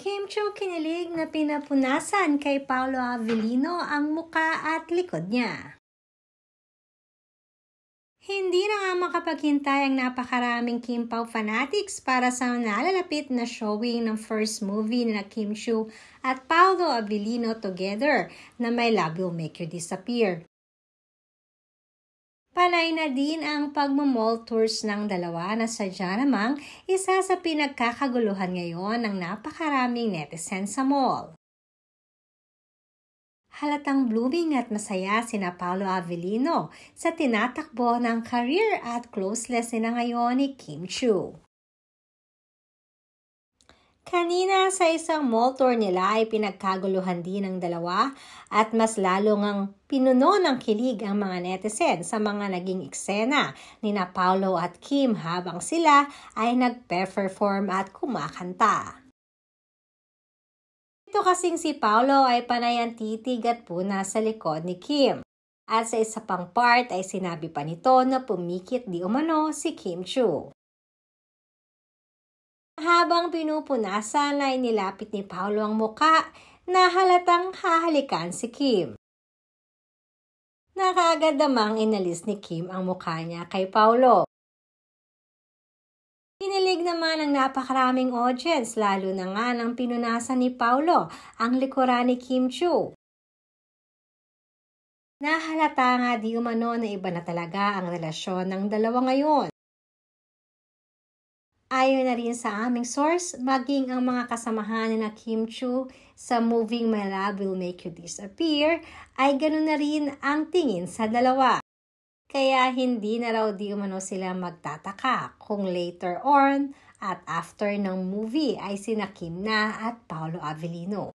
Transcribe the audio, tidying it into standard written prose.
Kim Chiu kinilig na pinapunasan kay Paolo Avellino ang muka at likod niya. Hindi na nga makapaghintay ang napakaraming Kim Pao fanatics para sa nalalapit na showing ng first movie na Kim Chiu at Paolo Avellino together na My Love Will Make You Disappear. Panay na din ang pagmamall tours ng dalawa na sadya namang isa sa pinagkakaguluhan ngayon ng napakaraming netizens sa mall. Halatang blooming at masaya sina Paolo Avellino sa tinatakbo ng career at closeless na ngayon ni Kim Chiu. Kanina sa isang mall tour nila ay pinagkaguluhan din ng dalawa at mas lalo ngang pinuno ng kilig ang mga netizen sa mga naging eksena ni na Paolo at Kim habang sila ay nagpe-perform at kumakanta. Ito kasing si Paolo ay panay ang titig at puna sa likod ni Kim. At sa isa pang part ay sinabi pa nito na pumikit di umano si Kim Chiu. Habang pinupunasan ay nilapit ni Paolo ang muka na halatang hahalikan si Kim. Nakaagad namang inalis ni Kim ang mukha niya kay Paolo. Kinilig naman ang napakaraming audience lalo na nga nang pinunasan ni Paolo ang likuran ni Kim Chiu. Nahalata nga di umano na iba na talaga ang relasyon ng dalawa ngayon. Ayon na rin sa aming source, maging ang mga kasamahan ni na Kim Chiu sa moving My Love Will Make You Disappear ay ganoon na rin ang tingin sa dalawa. Kaya hindi na raw di umano sila magtataka kung later on at after ng movie ay sina Kim na at Paolo Avellino.